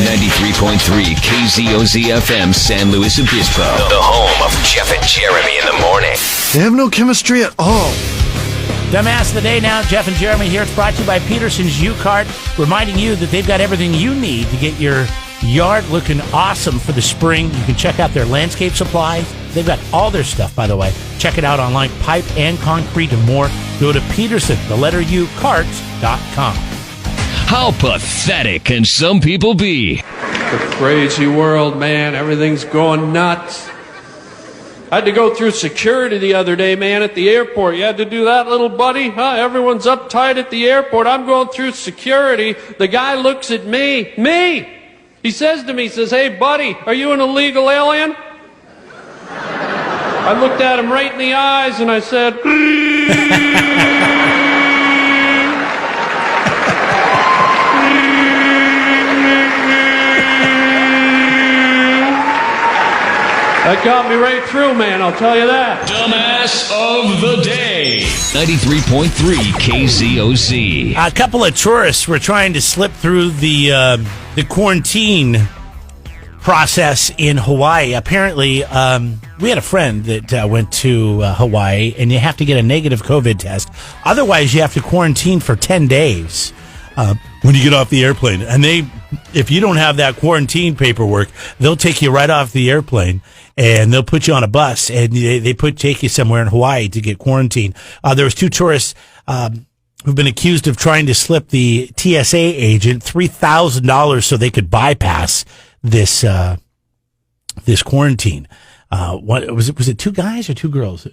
93.3 KZOZ-FM San Luis Obispo. The home of Jeff and Jeremy in the morning. They have no chemistry at all. Dumbass of the day now, Jeff and Jeremy here. It's brought to you by Peterson's U-Cart, reminding you that they've got everything you need to get your yard looking awesome for the spring. You can check out their landscape supplies. They've got all their stuff, by the way. Check it out online, pipe and concrete and more. Go to Peterson, the letter U, carts.com. How pathetic can some people be? The crazy world, man. Everything's going nuts. I had to go through security the other day, man, at the airport. You had to do that, little buddy? Huh? Everyone's uptight at the airport. I'm going through security. The guy looks at me. Me! He says to me, he says, "Hey, buddy, are you an illegal alien?" I looked at him right in the eyes and I said, that got me right through, man, I'll tell you that. Dumbass of the day. 93.3 KZOZ. A couple of tourists were trying to slip through the quarantine process in Hawaii. Apparently, we had a friend that went to Hawaii, and you have to get a negative COVID test. Otherwise, you have to quarantine for 10 days when you get off the airplane. And if you don't have that quarantine paperwork, they'll take you right off the airplane, and they'll put you on a bus, and they take you somewhere in Hawaii to get quarantined. There was two tourists who've been accused of trying to slip the TSA agent $3,000 so they could bypass this quarantine. What was it two guys or two girls?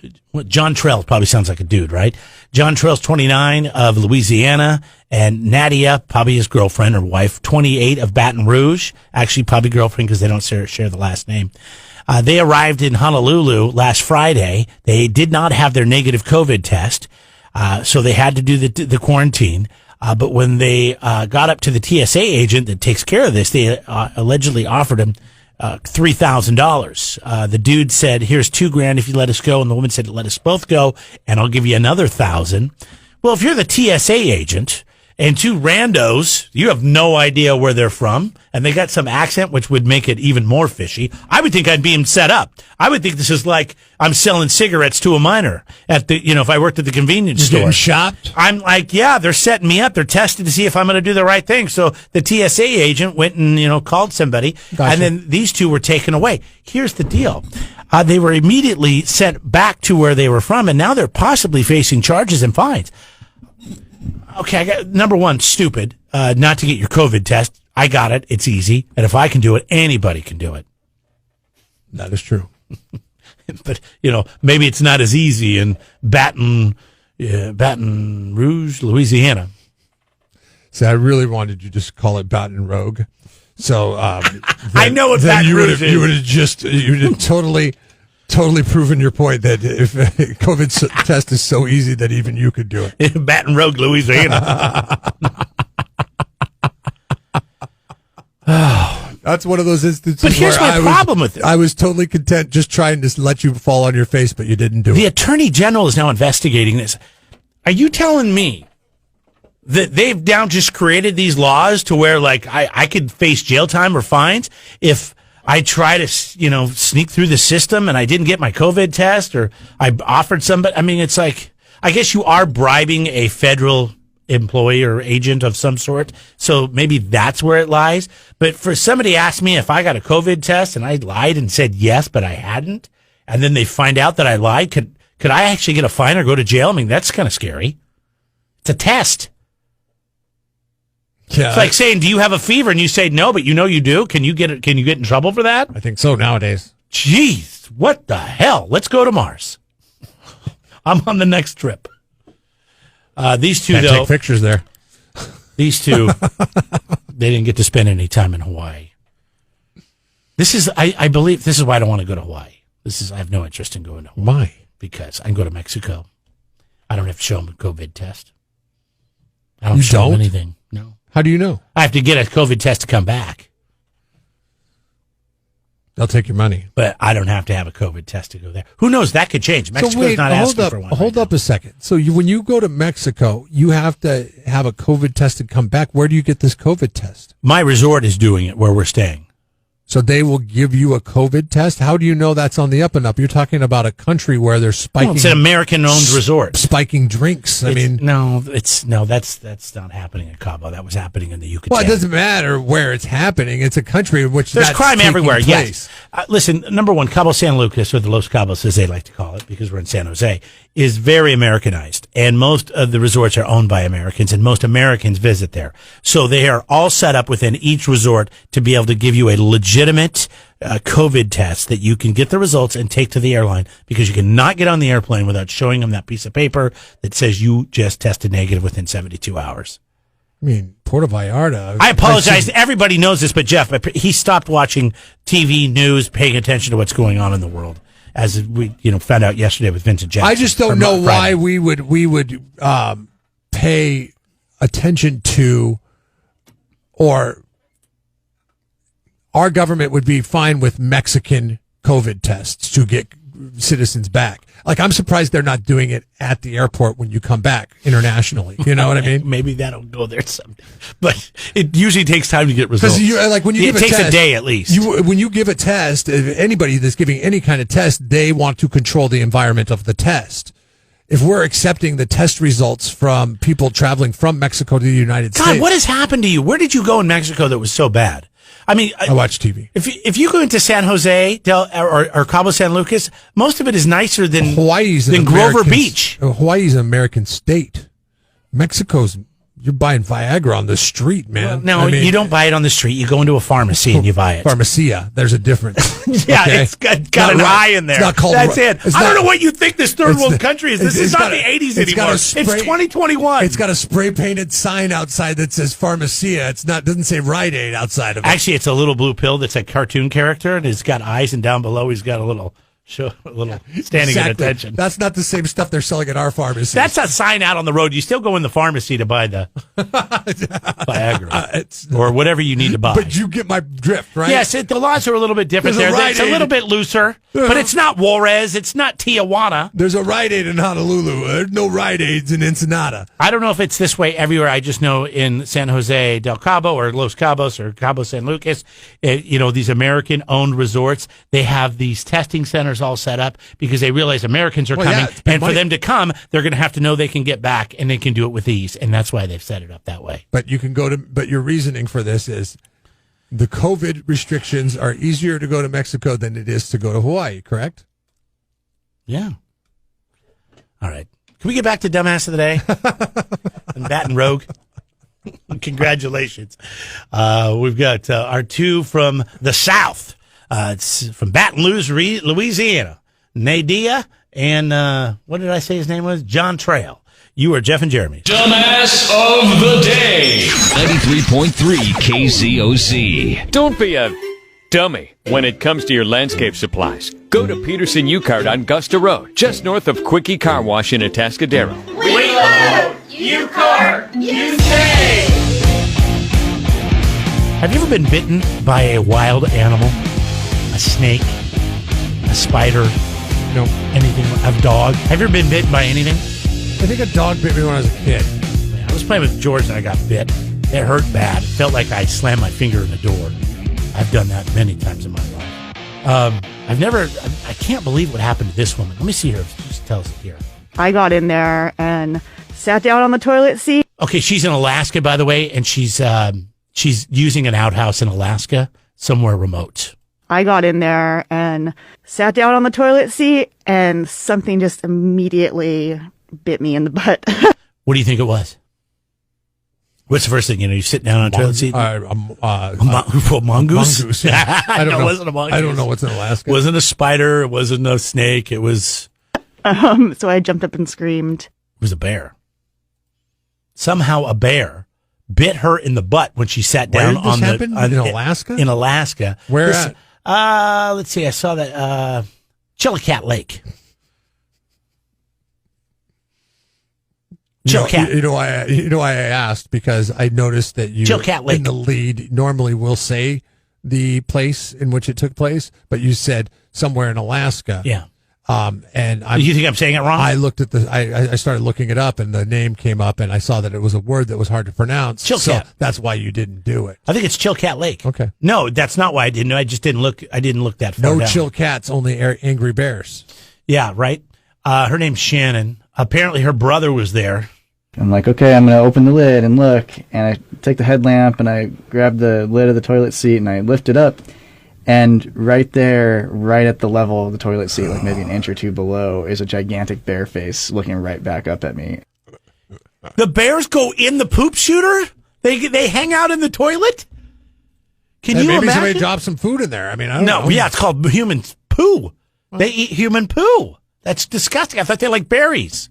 John Trell probably sounds like a dude, right? John Trell's 29 of Louisiana, and Nadia, probably his girlfriend or wife, 28 of Baton Rouge. Actually, probably girlfriend because they don't share the last name. They arrived in Honolulu last Friday. They did not have their negative COVID test, so they had to do the quarantine. But when they got up to the TSA agent that takes care of this, they allegedly offered him $3,000. The dude said, "Here's $2,000 if you let us go," and the woman said, "Let us both go, and I'll give you another $1,000." Well, if you're the TSA agent and two randos, you have no idea where they're from, and they got some accent which would make it even more fishy. I would think I'd be set up. I would think this is like I'm selling cigarettes to a minor at the, if I worked at the convenience store. Getting shopped? I'm like, yeah, they're setting me up. They're testing to see if I'm going to do the right thing. So the TSA agent went and, called somebody, Gotcha. And then these two were taken away. Here's the deal. They were immediately sent back to where they were from, and now they're possibly facing charges and fines. Okay, number one, stupid, not to get your COVID test. I got it. It's easy. And if I can do it, anybody can do it. That is true. But, maybe it's not as easy in Baton Rouge, Louisiana. See, I really wanted you to just call it Baton Rouge. So, I know what Baton Rouge is. You would have totally proven your point that if COVID test is so easy that even you could do it. Baton Rouge, Louisiana. That's one of those instances but here's where my problem with it. I was totally content just trying to let you fall on your face, but you didn't do it. The Attorney General is now investigating this. Are you telling me that they've now just created these laws to where, like, I could face jail time or fines if I try to, sneak through the system and I didn't get my COVID test, or I offered somebody? I mean, it's like, I guess you are bribing a federal employee or agent of some sort. So maybe that's where it lies. But for somebody asked me if I got a COVID test and I lied and said yes, but I hadn't, and then they find out that I lied, could I actually get a fine or go to jail? I mean, that's kind of scary. It's a test. Yeah, it's like saying, "Do you have a fever?" And you say no, but you do. Can you get in trouble for that? I think so nowadays. Jeez, what the hell? Let's go to Mars. I'm on the next trip. These two, Can't though, take pictures there. These two, they didn't get to spend any time in Hawaii. I believe this is why I don't want to go to Hawaii. I have no interest in going to Hawaii. Why? Because I can go to Mexico. I don't have to show them a COVID test. I don't You show them don't? anything. No. How do you know? I have to get a COVID test to come back. They'll take your money. But I don't have to have a COVID test to go there. Who knows? That could change. Mexico's not asking for one. Hold up a second. So when you go to Mexico, you have to have a COVID test and come back. Where do you get this COVID test? My resort is doing it where we're staying. So they will give you a COVID test? How do you know that's on the up and up? You're talking about a country where they're spiking. Well, it's an American-owned resort. Spiking drinks. That's not happening in Cabo. That was happening in the Yucatan. Well, it doesn't matter where it's happening. It's a country in which there's that's crime everywhere. Place. Yes. Listen, number one, Cabo San Lucas, or the Los Cabos, as they like to call it, because we're in San Jose, is very Americanized, and most of the resorts are owned by Americans, and most Americans visit there. So they are all set up within each resort to be able to give you a legitimate COVID test that you can get the results and take to the airline, because you cannot get on the airplane without showing them that piece of paper that says you just tested negative within 72 hours. I mean, Puerto Vallarta. I apologize. Everybody knows this, but Jeff, he stopped watching TV news, paying attention to what's going on in the world, as we found out yesterday with Vincent Jackson. I just don't know why we would pay attention to, or our government would be fine with Mexican COVID tests to get citizens back. Like, I'm surprised they're not doing it at the airport when you come back internationally. You know what I mean? Maybe that'll go there someday. But it usually takes time to get results. Because it takes a day at least. When you give a test, anybody that's giving any kind of test, they want to control the environment of the test. If we're accepting the test results from people traveling from Mexico to the United States. God, what has happened to you? Where did you go in Mexico that was so bad? I mean, I watch TV. If you go into San Jose or Cabo San Lucas, most of it is nicer than Grover Beach. Hawaii's an American state. Mexico's, you're buying Viagra on the street, man. Well, no, you don't buy it on the street. You go into a pharmacy and you buy it. Pharmacia. There's a difference. Yeah, okay? It's got an I in there. It's not called. That's it. I don't know what you think this third world country is. This is not the 80s anymore. It's 2021. It's got a spray painted sign outside that says Pharmacia. Doesn't say Rite Aid outside of it. Actually, it's a little blue pill that's a cartoon character, and it's got eyes, and down below he's got a little standing at attention. That's not the same stuff they're selling at our pharmacy. That's a sign out on the road. You still go in the pharmacy to buy the Viagra or whatever you need to buy. But you get my drift, right? Yes, the laws are a little bit different there. It's a little bit looser, but it's not Juarez. It's not Tijuana. There's a Rite Aid in Honolulu. There's no Rite Aids in Ensenada. I don't know if it's this way everywhere. I just know in San Jose del Cabo or Los Cabos or Cabo San Lucas, these American-owned resorts, they have these testing centers all set up because they realize Americans are coming, and for them to come, they're going to have to know they can get back, and they can do it with ease, and that's why they've set it up that way. But your reasoning for this is the COVID restrictions are easier to go to Mexico than it is to go to Hawaii, correct? Yeah. All right. Can we get back to Dumbass of the Day? And Baton Rogue? Congratulations. We've got our two from the South. It's from Baton Rouge, Louisiana. Nadia and what did I say his name was? John Trail. You are Jeff and Jeremy. Dumbass of the Day. 93.3 KZOZ. Don't be a dummy when it comes to your landscape supplies. Go to Peterson U-Cart on Gusta Road, just north of Quickie Car Wash in Atascadero. We love U-Cart. You stay. Have you ever been bitten by a wild animal? A snake? A spider? No. Anything? A dog? Have you ever been bitten by anything? I think a dog bit me when I was a kid. I was playing with George and I got bit. It hurt bad. It felt like I slammed my finger in the door. I've done that many times in my life. I can't believe what happened to this woman. Let me see her. Just tell us it here. I got in there and sat down on the toilet seat. Okay, she's in Alaska, by the way, and she's using an outhouse in Alaska, somewhere remote. I got in there and sat down on the toilet seat, and something just immediately bit me in the butt. What do you think it was? What's the first thing? You sit down on a toilet seat? Mongoose? Mongoose. Yeah. I don't know. It wasn't a mongoose. I don't know what's in Alaska. It wasn't a spider. It wasn't a snake. It was... So I jumped up and screamed. It was a bear. Somehow a bear bit her in the butt when she sat down on the... in Alaska? In Alaska. Where at? Let's see. I saw that Chillicat Lake. Chillicat. You know why I asked, because I noticed that you Chillicat Lake. in the lead normally will say the place in which it took place, but you said somewhere in Alaska. Yeah. And You think I'm saying it wrong? I looked at I started looking it up, and the name came up, and I saw that it was a word that was hard to pronounce. Chilkat. So that's why you didn't do it. I think it's Chilkat Lake. Okay. No, that's not why I didn't. I just didn't look. I didn't look that far No down. chill cats, only angry bears. Yeah, right. Her name's Shannon. Apparently, her brother was there. I'm like, okay, I'm going to open the lid and look, and I take the headlamp and I grab the lid of the toilet seat and I lift it up, and right there, right at the level of the toilet seat, like maybe an inch or two below, is a gigantic bear face looking right back up at me. The bears go in the poop shooter? They hang out in the toilet? Can you maybe imagine? somebody dropped some food in there. I mean, I don't know. Yeah, it's called human poo. They eat human poo. That's disgusting. I thought they like berries.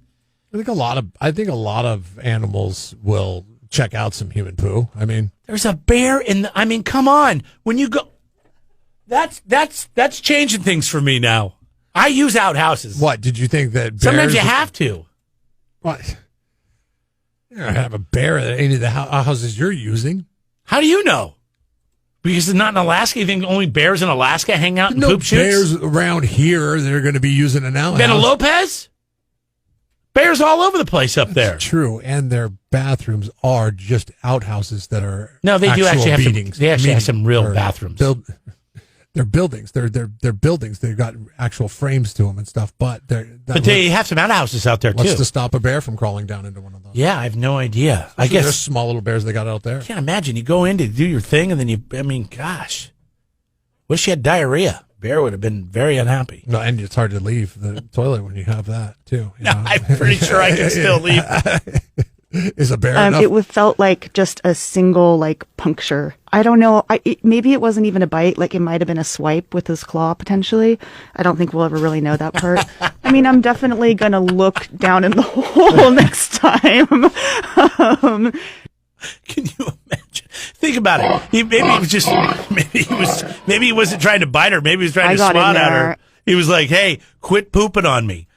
I think a lot of animals will check out some human poo. I mean, There's a bear in the. I mean, come on. When you go, that's changing things for me now. I use outhouses. what did you think that? Sometimes bears- you have to. What? You don't have a bear at any of the houses you're using. How do you know? Because it's not in Alaska. You think only bears in Alaska hang out in No poop shoots? bears around here. They're going to be using an outhouse. Been Lopez? Bears all over the place up there. True, and their bathrooms are just outhouses that are No, they do actually have some. meetings. They actually have some real Or bathrooms. they're buildings. They're buildings. They've got actual frames to them and stuff. But they have some outhouses out there what's too. to stop a bear from crawling down into one of those? Yeah, I have no idea. I There's guess small little bears they got out there. I can't imagine. You go in to do your thing, and then gosh, wish you had diarrhea. Bear would have been very unhappy. No, and it's hard to leave the toilet when you have that too. You know? I'm pretty sure I can still leave. Is a bear enough? It felt like just a single puncture. I don't know. Maybe it wasn't even a bite. Like it might have been a swipe with his claw potentially. I don't think we'll ever really know that part. I mean, I'm definitely gonna look down in the hole next time. Can you imagine? Think about it. Maybe he wasn't trying to bite her. Maybe he was trying to got swat in at her. there. He was like, "Hey, quit pooping on me."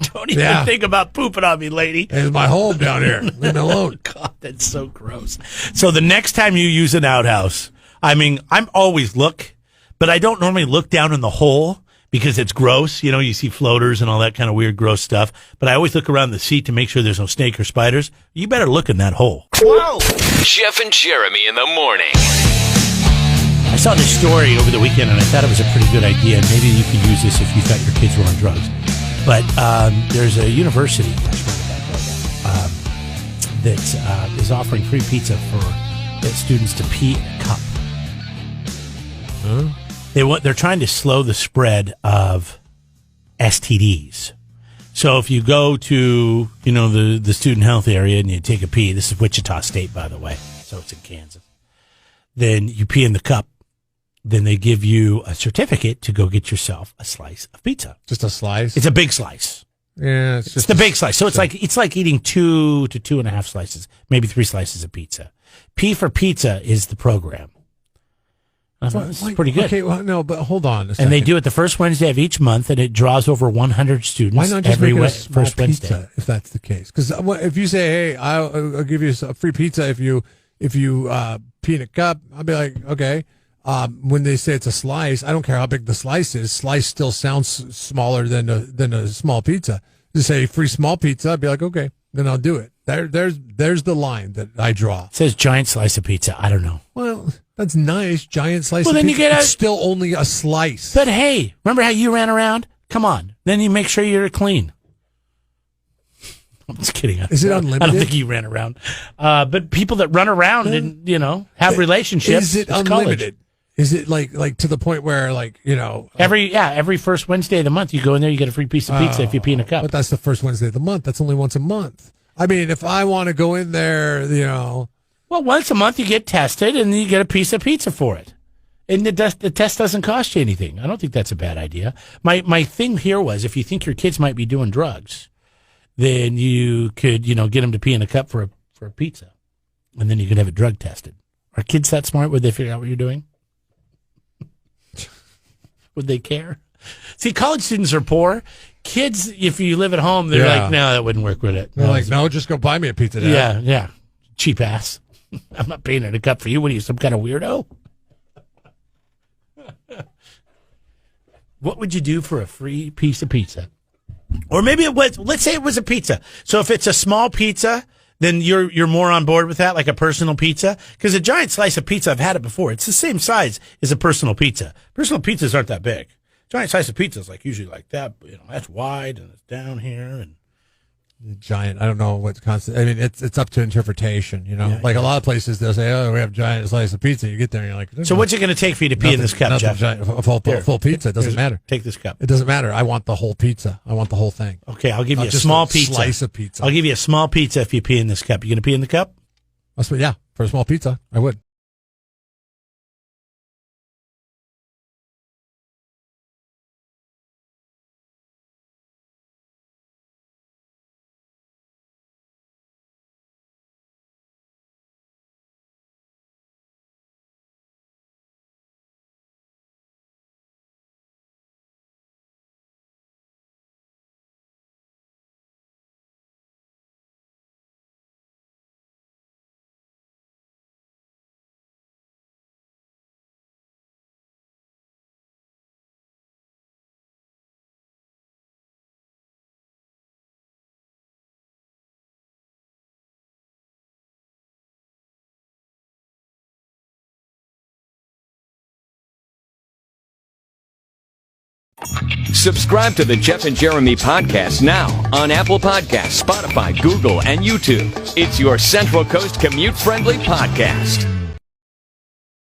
Don't even think about pooping on me, lady. There's my home down here. Leave me alone. God, that's so gross. So the next time you use an outhouse, I mean, I'm always look, but I don't normally look down in the hole because it's gross. You know, you see floaters and all that kind of weird, gross stuff. But I always look around the seat to make sure there's no snake or spiders. You better look in that hole. Whoa! Jeff and Jeremy in the morning. I saw this story over the weekend, and I thought it was a pretty good idea. And maybe you could use this if you thought your kids were on drugs. But there's a university that is offering free pizza for students to pee in a cup. They're trying to slow the spread of STDs. So if you go to the student health area and you take a pee, this is Wichita State, by the way, so it's in Kansas. Then you pee in the cup. Then they give you a certificate to go get yourself a slice of pizza. Just a slice? It's a big slice. Yeah, it's the big slice. So it's like eating 2 to 2.5 slices, maybe 3 slices of pizza. P for Pizza is the program. It's pretty good. Okay, well, no, but hold on a second. And they do it the first Wednesday of each month, and it draws over 100 students. Why not just every make it a small first pizza Wednesday? if that's the case? Because if you say, "Hey, I'll give you a free pizza if you pee in a cup," I'll be like, "Okay." When they say it's a slice, I don't care how big the slice is. Slice still sounds smaller than a small pizza. Just say free small pizza, I'd be like, okay, then I'll do it. There's the line that I draw. It says giant slice of pizza. I don't know. Well, that's nice. Giant slice Well, of then pizza. you get It's still only a slice. But hey, remember how you ran around? Come on. Then you make sure you're clean. I'm just kidding. Is it unlimited? I don't think you ran around. But people that run around and, have relationships. Is it it's unlimited? college. Is it like to the point where every first Wednesday of the month you go in there, you get a free piece of pizza if you pee in a cup. But that's the first Wednesday of the month. That's only once a month. I mean, if I want to go in there, Well, once a month you get tested and you get a piece of pizza for it. And the test doesn't cost you anything. I don't think that's a bad idea. My thing here was if you think your kids might be doing drugs, then you could, get them to pee in a cup for a pizza. And then you could have it drug tested. Are kids that smart? Would they figure out what you're doing? Would they care? See, college students are poor. Kids, if you live at home, they're like, no, that wouldn't work with it. They're like, no, just go buy me a pizza, Dad. Yeah. Cheap ass. I'm not paying in a cup for you. What are you, some kind of weirdo? What would you do for a free piece of pizza? Or maybe it was, let's say it was a pizza. So if it's a small pizza, then you're more on board with that, like a personal pizza? Because a giant slice of pizza, I've had it before. It's the same size as a personal pizza. Personal pizzas aren't that big. Giant slice of pizza is like usually like that. That's wide and it's down here and giant. I don't know what's constant. I mean, it's up to interpretation. A lot of places they'll say, "Oh, we have giant slice of pizza." You get there and you're like, "So what's it going to take for you to pee in this cup, Jeff?" Giant, a full pizza. It doesn't matter. Take this cup. It doesn't matter. I want the whole pizza. I want the whole thing. Okay, I'll give you a small pizza. Slice of pizza. I'll give you a small pizza if you pee in this cup. You going to pee in the cup? Yeah, for a small pizza, I would. Subscribe to the Jeff and Jeremy podcast now on Apple Podcasts, Spotify, Google, and YouTube. It's your Central Coast commute-friendly podcast.